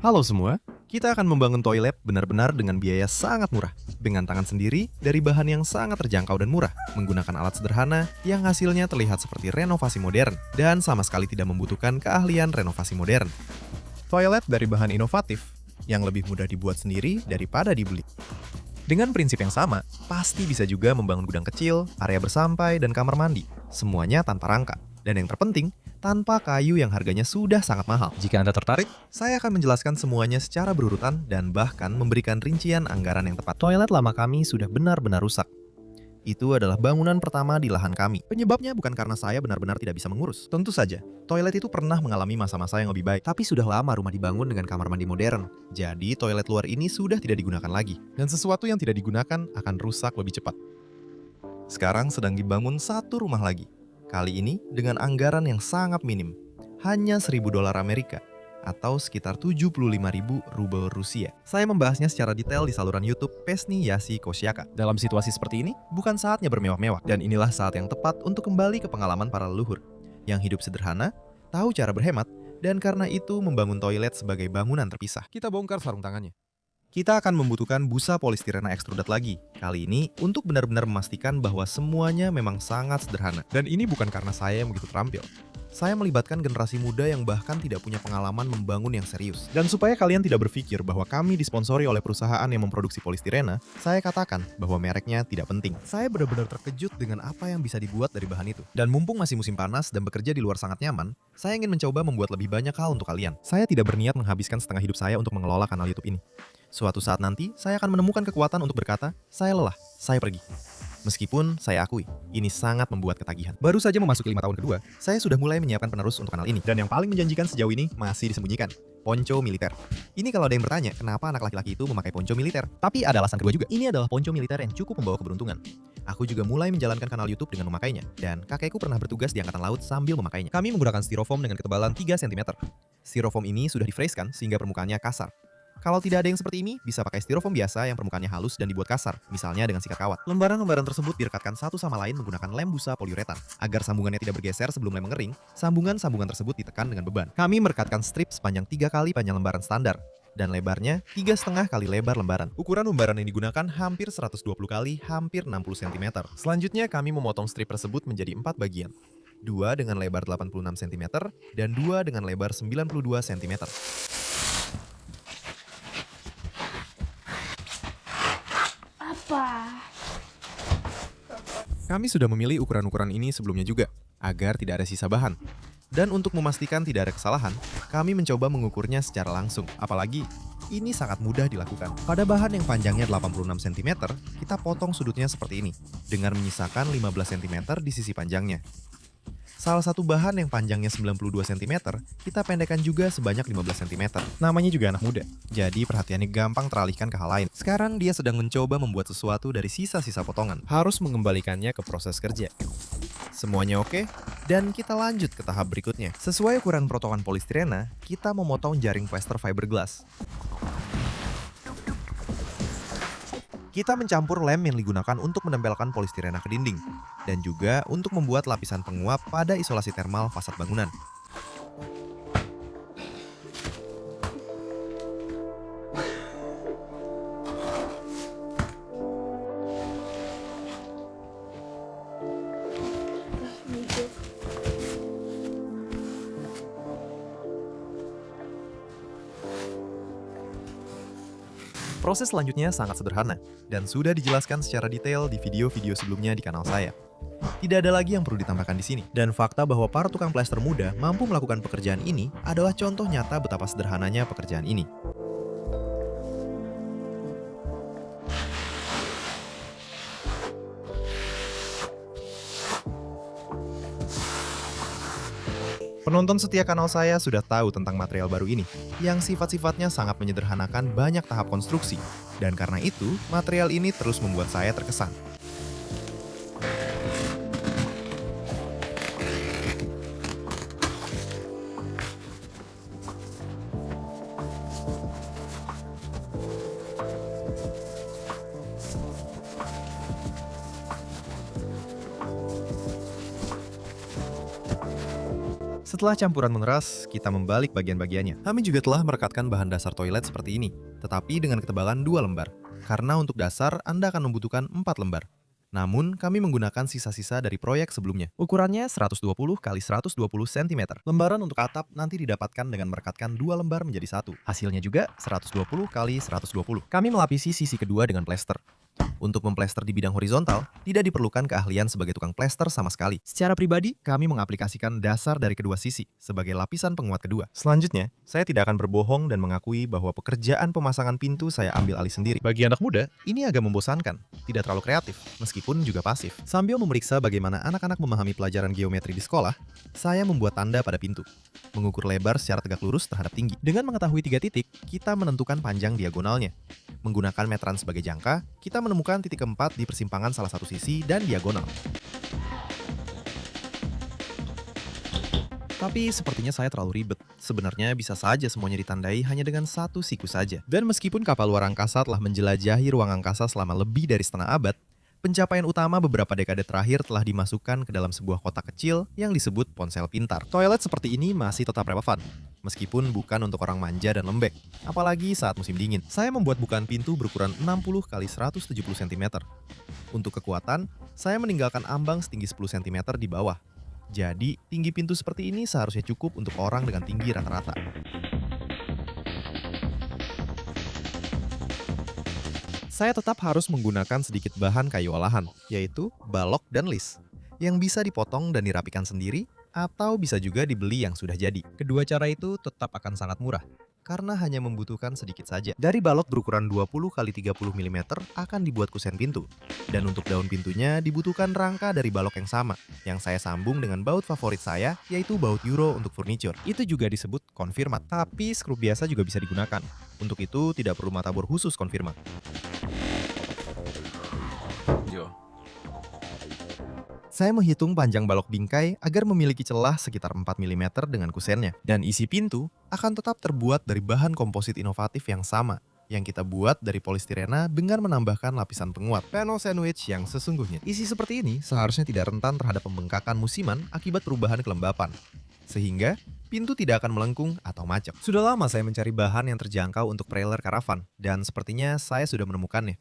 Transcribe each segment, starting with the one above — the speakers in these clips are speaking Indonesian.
Halo semua, kita akan membangun toilet benar-benar dengan biaya sangat murah. Dengan tangan sendiri, dari bahan yang sangat terjangkau dan murah, menggunakan alat sederhana yang hasilnya terlihat seperti renovasi modern, dan sama sekali tidak membutuhkan keahlian renovasi modern. Toilet dari bahan inovatif, yang lebih mudah dibuat sendiri daripada dibeli. Dengan prinsip yang sama, pasti bisa juga membangun gudang kecil, area bersampai, dan kamar mandi. Semuanya tanpa rangka. Dan yang terpenting, tanpa kayu yang harganya sudah sangat mahal. Jika Anda tertarik, Saya akan menjelaskan semuanya secara berurutan dan bahkan memberikan rincian anggaran yang tepat. toilet lama kami sudah benar-benar rusak. Itu adalah bangunan pertama di lahan kami. Penyebabnya bukan karena saya benar-benar tidak bisa mengurus. Tentu saja, toilet itu pernah mengalami masa-masa yang lebih baik. Tapi sudah lama rumah dibangun dengan kamar mandi modern. Jadi toilet luar ini sudah tidak digunakan lagi. Dan sesuatu yang tidak digunakan akan rusak lebih cepat. Sekarang sedang dibangun satu rumah lagi. Kali ini dengan anggaran yang sangat minim. Hanya $1.000 Amerika. Atau sekitar 75.000 rubel Rusia. Saya membahasnya secara detail di saluran YouTube Pesni Yasi Kosyaka. Dalam situasi seperti ini, Bukan saatnya bermewah-mewah, dan inilah saat yang tepat untuk kembali ke pengalaman para leluhur, yang hidup sederhana, tahu cara berhemat, dan karena itu membangun toilet sebagai bangunan terpisah. kita bongkar sarung tangannya. Kita akan membutuhkan busa polistirena ekstrudat lagi, kali ini untuk benar-benar memastikan bahwa semuanya memang sangat sederhana. Dan ini bukan karena saya yang begitu terampil. Saya melibatkan generasi muda yang bahkan tidak punya pengalaman membangun yang serius. Dan supaya kalian tidak berpikir bahwa kami disponsori oleh perusahaan yang memproduksi polistirena, saya katakan bahwa mereknya tidak penting. Saya benar-benar terkejut dengan apa yang bisa dibuat dari bahan itu. Dan mumpung masih musim panas dan bekerja di luar sangat nyaman, saya ingin mencoba membuat lebih banyak hal untuk kalian. Saya tidak berniat menghabiskan setengah hidup saya untuk mengelola kanal YouTube ini. Suatu saat nanti, saya akan menemukan kekuatan untuk berkata, saya lelah, saya pergi. Meskipun saya akui, ini sangat membuat ketagihan. Baru saja memasuki 5 tahun kedua, saya sudah mulai menyiapkan penerus untuk kanal ini. Dan yang paling menjanjikan sejauh ini masih disembunyikan. Ponco militer. Ini kalau ada yang bertanya, kenapa anak laki-laki itu memakai ponco militer? Tapi ada alasan kedua juga. Ini adalah ponco militer yang cukup membawa keberuntungan. Aku juga mulai menjalankan kanal YouTube dengan memakainya. Dan kakekku pernah bertugas di Angkatan Laut sambil memakainya. Kami menggunakan styrofoam dengan ketebalan 3 cm. Styrofoam ini sudah di-freeze-kan sehingga permukaannya kasar. Kalau tidak ada yang seperti ini, bisa pakai styrofoam biasa yang permukaannya halus dan dibuat kasar, misalnya dengan sikat kawat. Lembaran-lembaran tersebut direkatkan satu sama lain menggunakan lem busa poliuretan. Agar sambungannya tidak bergeser sebelum lem mengering, sambungan-sambungan tersebut ditekan dengan beban. Kami merekatkan strip sepanjang 3 kali panjang lembaran standar, dan lebarnya 3,5 kali lebar lembaran. Ukuran lembaran yang digunakan hampir 120 kali hampir 60 cm. Selanjutnya kami memotong strip tersebut menjadi 4 bagian. 2 dengan lebar 86 cm, dan 2 dengan lebar 92 cm. Kami sudah memilih ukuran-ukuran ini sebelumnya juga, agar tidak ada sisa bahan. Dan untuk memastikan tidak ada kesalahan, kami mencoba mengukurnya secara langsung. Apalagi, ini sangat mudah dilakukan. Pada bahan yang panjangnya 86 cm, kita potong sudutnya seperti ini, dengan menyisakan 15 cm di sisi panjangnya. Salah satu bahan yang panjangnya 92 cm, kita pendekkan juga sebanyak 15 cm. Namanya juga anak muda, jadi perhatiannya gampang teralihkan ke hal lain. Sekarang dia sedang mencoba membuat sesuatu dari sisa-sisa potongan. Harus mengembalikannya ke proses kerja. Semuanya oke? Dan kita lanjut ke tahap berikutnya. Sesuai ukuran potongan polistirena, kita memotong jaring plaster fiberglass. Kita mencampur lem yang digunakan untuk menempelkan polistirena ke dinding, dan juga untuk membuat lapisan penguap pada isolasi termal fasad bangunan. Proses selanjutnya sangat sederhana, dan sudah dijelaskan secara detail di video-video sebelumnya di kanal saya. Tidak ada lagi yang perlu ditambahkan di sini. Dan fakta bahwa para tukang plester muda mampu melakukan pekerjaan ini adalah contoh nyata betapa sederhananya pekerjaan ini. Penonton setia kanal saya sudah tahu tentang material baru ini, yang sifat-sifatnya sangat menyederhanakan banyak tahap konstruksi, dan karena itu, material ini terus membuat saya terkesan. Setelah campuran meneras, kita membalik bagian-bagiannya. Kami juga telah merekatkan bahan dasar toilet seperti ini, tetapi dengan ketebalan 2 lembar. Karena untuk dasar, Anda akan membutuhkan 4 lembar. Namun, kami menggunakan sisa-sisa dari proyek sebelumnya. Ukurannya 120 x 120 cm. Lembaran untuk atap nanti didapatkan dengan merekatkan 2 lembar menjadi satu. Hasilnya juga 120 x 120. Kami melapisi sisi kedua dengan plester. Untuk memplester di bidang horizontal, tidak diperlukan keahlian sebagai tukang plester sama sekali. Secara pribadi, kami mengaplikasikan dasar dari kedua sisi sebagai lapisan penguat kedua. Selanjutnya, saya tidak akan berbohong dan mengakui bahwa pekerjaan pemasangan pintu saya ambil alih sendiri. Bagi anak muda, ini agak membosankan, tidak terlalu kreatif, meskipun juga pasif. Sambil memeriksa bagaimana anak-anak memahami pelajaran geometri di sekolah, saya membuat tanda pada pintu, mengukur lebar secara tegak lurus terhadap tinggi. Dengan mengetahui 3 titik, kita menentukan panjang diagonalnya. Menggunakan meteran sebagai jangka, kita menemukan titik keempat di persimpangan salah satu sisi dan diagonal. Tapi sepertinya saya terlalu ribet. Sebenarnya bisa saja semuanya ditandai hanya dengan satu siku saja. Dan meskipun kapal luar angkasa telah menjelajahi ruang angkasa selama lebih dari setengah abad, pencapaian utama beberapa dekade terakhir telah dimasukkan ke dalam sebuah kotak kecil yang disebut ponsel pintar. Toilet seperti ini masih tetap relevan, meskipun bukan untuk orang manja dan lembek, apalagi saat musim dingin. Saya membuat bukaan pintu berukuran 60 x 170 cm. Untuk kekuatan, saya meninggalkan ambang setinggi 10 cm di bawah. Jadi, tinggi pintu seperti ini seharusnya cukup untuk orang dengan tinggi rata-rata. Saya tetap harus menggunakan sedikit bahan kayu olahan, yaitu balok dan lis, yang bisa dipotong dan dirapikan sendiri, atau bisa juga dibeli yang sudah jadi. Kedua cara itu tetap akan sangat murah, karena hanya membutuhkan sedikit saja. Dari balok berukuran 20 x 30 mm akan dibuat kusen pintu, dan untuk daun pintunya dibutuhkan rangka dari balok yang sama, yang saya sambung dengan baut favorit saya, yaitu baut Euro untuk furniture. Itu juga disebut konfirmat, tapi skrup biasa juga bisa digunakan. Untuk itu tidak perlu mata bor khusus konfirmat. Saya menghitung panjang balok bingkai agar memiliki celah sekitar 4 mm dengan kusennya. Dan isi pintu akan tetap terbuat dari bahan komposit inovatif yang sama, yang kita buat dari polistirena dengan menambahkan lapisan penguat, panel sandwich yang sesungguhnya. Isi seperti ini seharusnya tidak rentan terhadap pembengkakan musiman akibat perubahan kelembapan, sehingga pintu tidak akan melengkung atau macet. Sudah lama saya mencari bahan yang terjangkau untuk trailer karavan, dan sepertinya saya sudah menemukannya.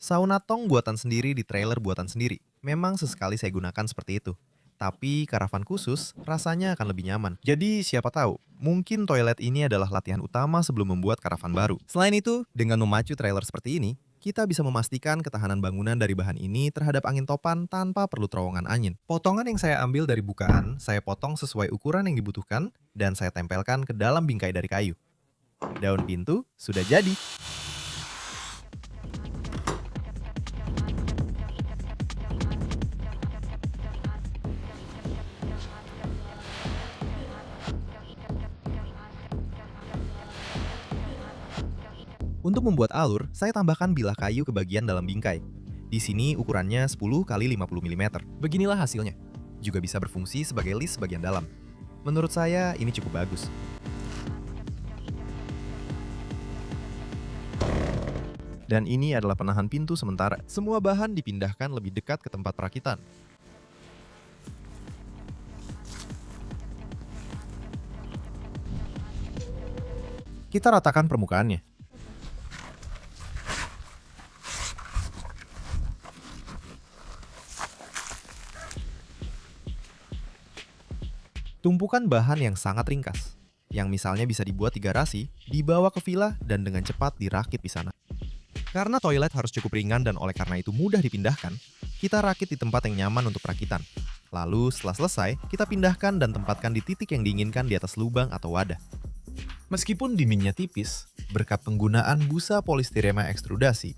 Sauna tong buatan sendiri di trailer buatan sendiri. Memang sesekali saya gunakan seperti itu. Tapi karavan khusus rasanya akan lebih nyaman. Jadi siapa tahu, mungkin toilet ini adalah latihan utama sebelum membuat karavan baru. Selain itu, dengan memacu trailer seperti ini, kita bisa memastikan ketahanan bangunan dari bahan ini terhadap angin topan tanpa perlu terowongan angin. Potongan yang saya ambil dari bukaan, saya potong sesuai ukuran yang dibutuhkan, dan saya tempelkan ke dalam bingkai dari kayu. Daun pintu sudah jadi. Untuk membuat alur, saya tambahkan bilah kayu ke bagian dalam bingkai. Di sini ukurannya 10 x 50 mm. Beginilah hasilnya. Juga bisa berfungsi sebagai lis bagian dalam. Menurut saya, ini cukup bagus. Dan ini adalah penahan pintu sementara. Semua bahan dipindahkan lebih dekat ke tempat perakitan. Kita ratakan permukaannya. Tumpukan bahan yang sangat ringkas, yang misalnya bisa dibuat di garasi, dibawa ke villa dan dengan cepat dirakit di sana. Karena toilet harus cukup ringan dan oleh karena itu mudah dipindahkan, kita rakit di tempat yang nyaman untuk perakitan. Lalu setelah selesai, kita pindahkan dan tempatkan di titik yang diinginkan di atas lubang atau wadah. Meskipun dindingnya tipis, berkat penggunaan busa polistirema ekstrudasi,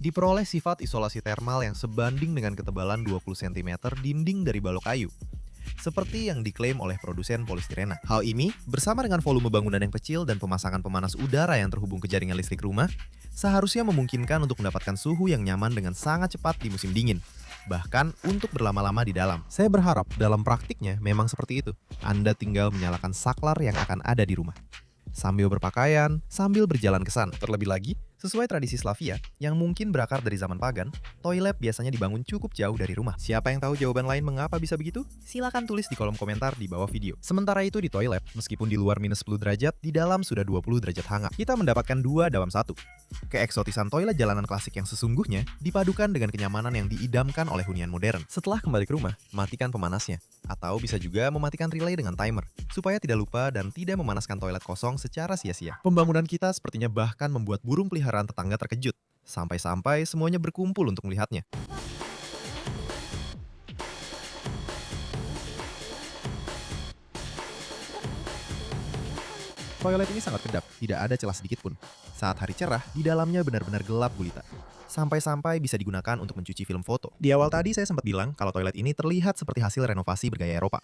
diperoleh sifat isolasi termal yang sebanding dengan ketebalan 20 cm dinding dari balok kayu, seperti yang diklaim oleh produsen polistirena. Hal ini, bersama dengan volume bangunan yang kecil dan pemasangan pemanas udara yang terhubung ke jaringan listrik rumah, seharusnya memungkinkan untuk mendapatkan suhu yang nyaman dengan sangat cepat di musim dingin, bahkan untuk berlama-lama di dalam. Saya berharap dalam praktiknya memang seperti itu. Anda tinggal menyalakan saklar yang akan ada di rumah, sambil berpakaian, sambil berjalan ke sana. Terlebih lagi, Sesuai tradisi Slavia, yang mungkin berakar dari zaman pagan, toilet biasanya dibangun cukup jauh dari rumah. Siapa yang tahu jawaban lain mengapa bisa begitu? Silakan tulis di kolom komentar di bawah video. Sementara itu di toilet, meskipun di luar minus 10 derajat, di dalam sudah 20 derajat hangat. Kita mendapatkan 2 dalam 1. Keeksotisan toilet jalanan klasik yang sesungguhnya dipadukan dengan kenyamanan yang diidamkan oleh hunian modern. Setelah kembali ke rumah, matikan pemanasnya. Atau bisa juga mematikan relay dengan timer, supaya tidak lupa dan tidak memanaskan toilet kosong secara sia-sia. Pembangunan kita sepertinya bahkan membuat burung peliharaan tetangga terkejut. Sampai-sampai semuanya berkumpul untuk melihatnya. Toilet ini sangat kedap, tidak ada celah sedikit pun. Saat hari cerah, di dalamnya benar-benar gelap gulita. Sampai-sampai bisa digunakan untuk mencuci film foto. Di awal tadi saya sempat bilang kalau toilet ini terlihat seperti hasil renovasi bergaya Eropa.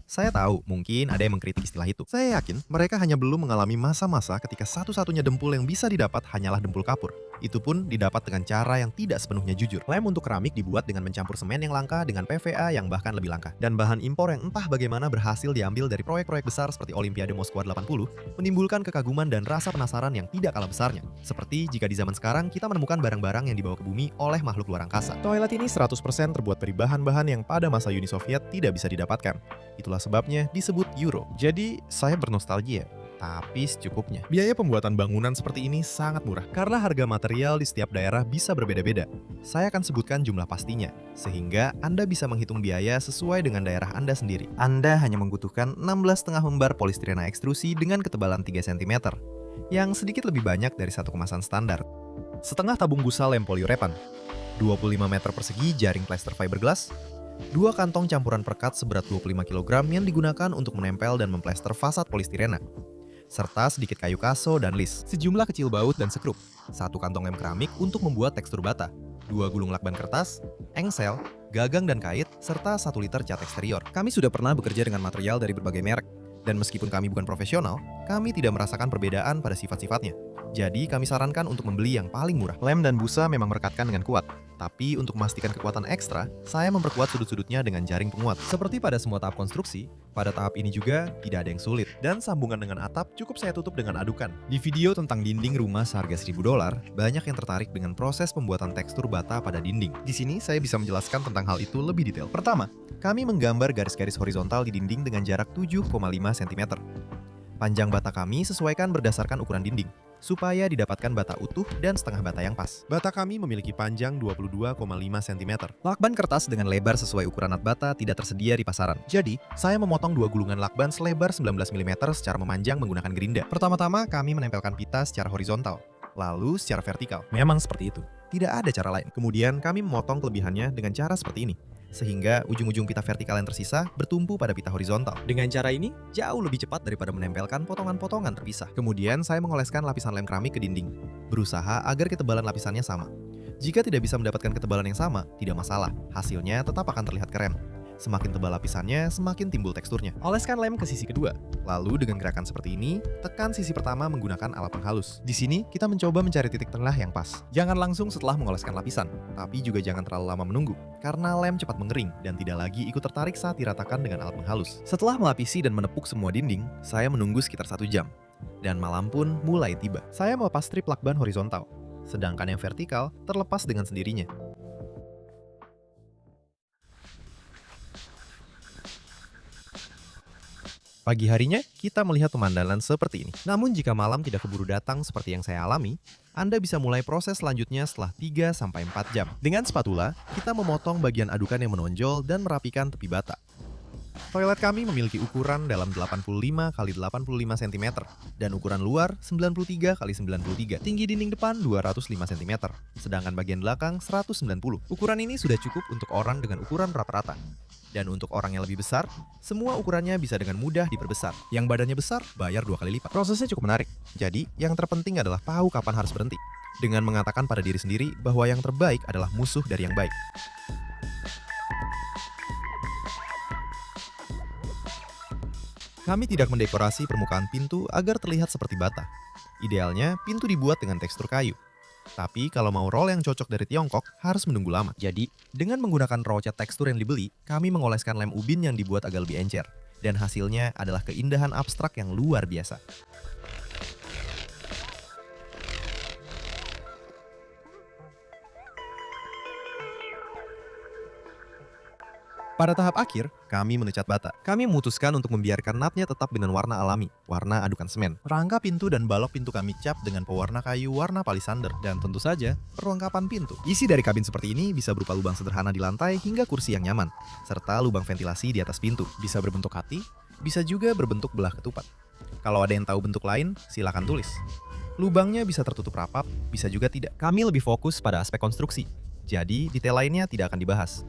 Saya tahu, mungkin ada yang mengkritik istilah itu. Saya yakin mereka hanya belum mengalami masa-masa ketika satu-satunya dempul yang bisa didapat hanyalah dempul kapur. Itu pun didapat dengan cara yang tidak sepenuhnya jujur. Lem untuk keramik dibuat dengan mencampur semen yang langka dengan PVA yang bahkan lebih langka. Dan bahan impor yang entah bagaimana berhasil diambil dari proyek-proyek besar seperti Olimpiade Moskwa 80, menimbulkan kekaguman dan rasa penasaran yang tidak kalah besarnya. Seperti jika di zaman sekarang kita menemukan barang-barang yang dibawa ke bumi oleh makhluk luar angkasa. Toilet ini 100% terbuat dari bahan-bahan yang pada masa Uni Soviet tidak bisa didapatkan. Itulah sebabnya disebut Euro. Jadi, saya bernostalgia. Tapi secukupnya. Biaya pembuatan bangunan seperti ini sangat murah karena harga material di setiap daerah bisa berbeda-beda. Saya akan sebutkan jumlah pastinya, sehingga Anda bisa menghitung biaya sesuai dengan daerah Anda sendiri. Anda hanya membutuhkan 16,5 lembar polistirena ekstrusi dengan ketebalan 3 cm, yang sedikit lebih banyak dari satu kemasan standar. Setengah tabung busa lem poliuretan, 25 meter persegi jaring plester fiberglass, 2 kantong campuran perekat seberat 25 kg yang digunakan untuk menempel dan memplester fasad polistirena, serta sedikit kayu kaso dan lis, sejumlah kecil baut dan sekrup, 1 kantong lem keramik untuk membuat tekstur bata, 2 gulung lakban kertas, engsel, gagang dan kait, serta 1 liter cat eksterior. Kami sudah pernah bekerja dengan material dari berbagai merek, dan meskipun kami bukan profesional, kami tidak merasakan perbedaan pada sifat-sifatnya. Jadi kami sarankan untuk membeli yang paling murah. Lem dan busa memang merekatkan dengan kuat, tapi untuk memastikan kekuatan ekstra, saya memperkuat sudut-sudutnya dengan jaring penguat. Seperti pada semua tahap konstruksi, pada tahap ini juga tidak ada yang sulit. Dan sambungan dengan atap cukup saya tutup dengan adukan. Di video tentang dinding rumah seharga $1.000, banyak yang tertarik dengan proses pembuatan tekstur bata pada dinding. Di sini saya bisa menjelaskan tentang hal itu lebih detail. Pertama, kami menggambar garis-garis horizontal di dinding dengan jarak 7,5 cm. Panjang bata kami sesuaikan berdasarkan ukuran dinding, supaya didapatkan bata utuh dan setengah bata yang pas. Bata kami memiliki panjang 22,5 cm. Lakban kertas dengan lebar sesuai ukuran nut bata tidak tersedia di pasaran. Jadi, saya memotong 2 gulungan lakban selebar 19 mm secara memanjang menggunakan gerinda. Pertama-tama, kami menempelkan pita secara horizontal, lalu secara vertikal. Memang seperti itu. Tidak ada cara lain. Kemudian, kami memotong kelebihannya dengan cara seperti ini, sehingga ujung-ujung pita vertikal yang tersisa bertumpu pada pita horizontal. Dengan cara ini, jauh lebih cepat daripada menempelkan potongan-potongan terpisah. Kemudian, saya mengoleskan lapisan lem keramik ke dinding, berusaha agar ketebalan lapisannya sama. Jika tidak bisa mendapatkan ketebalan yang sama, tidak masalah, hasilnya tetap akan terlihat keren. Semakin tebal lapisannya, semakin timbul teksturnya. Oleskan lem ke sisi kedua. Lalu dengan gerakan seperti ini, tekan sisi pertama menggunakan alat penghalus. Di sini, kita mencoba mencari titik tengah yang pas. Jangan langsung setelah mengoleskan lapisan, tapi juga jangan terlalu lama menunggu, karena lem cepat mengering dan tidak lagi ikut tertarik saat diratakan dengan alat penghalus. Setelah melapisi dan menepuk semua dinding, saya menunggu sekitar 1 jam. Dan malam pun mulai tiba. Saya melepas strip lakban horizontal, sedangkan yang vertikal terlepas dengan sendirinya. Pagi harinya, kita melihat pemandangan seperti ini. Namun jika malam tidak keburu datang seperti yang saya alami, Anda bisa mulai proses selanjutnya setelah 3-4 jam. Dengan spatula, kita memotong bagian adukan yang menonjol dan merapikan tepi bata. Toilet kami memiliki ukuran dalam 85 x 85 cm dan ukuran luar 93 x 93. Tinggi dinding depan 205 cm, sedangkan bagian belakang 190. Ukuran ini sudah cukup untuk orang dengan ukuran rata-rata. Dan untuk orang yang lebih besar, semua ukurannya bisa dengan mudah diperbesar. Yang badannya besar, bayar 2 kali lipat. Prosesnya cukup menarik. Jadi, yang terpenting adalah tahu kapan harus berhenti. Dengan mengatakan pada diri sendiri bahwa yang terbaik adalah musuh dari yang baik. Kami tidak mendekorasi permukaan pintu agar terlihat seperti bata. Idealnya, pintu dibuat dengan tekstur kayu. Tapi kalau mau roll yang cocok dari Tiongkok, harus menunggu lama. Jadi, dengan menggunakan raw cat tekstur yang dibeli, kami mengoleskan lem ubin yang dibuat agak lebih encer. Dan hasilnya adalah keindahan abstrak yang luar biasa. Pada tahap akhir, kami mengecat bata. Kami memutuskan untuk membiarkan natnya tetap dengan warna alami, warna adukan semen. Rangka pintu dan balok pintu kami cat dengan pewarna kayu warna palisander. Dan tentu saja, perlengkapan pintu. Isi dari kabin seperti ini bisa berupa lubang sederhana di lantai hingga kursi yang nyaman, serta lubang ventilasi di atas pintu. Bisa berbentuk hati, bisa juga berbentuk belah ketupat. Kalau ada yang tahu bentuk lain, silakan tulis. Lubangnya bisa tertutup rapat, bisa juga tidak. Kami lebih fokus pada aspek konstruksi, jadi detail lainnya tidak akan dibahas.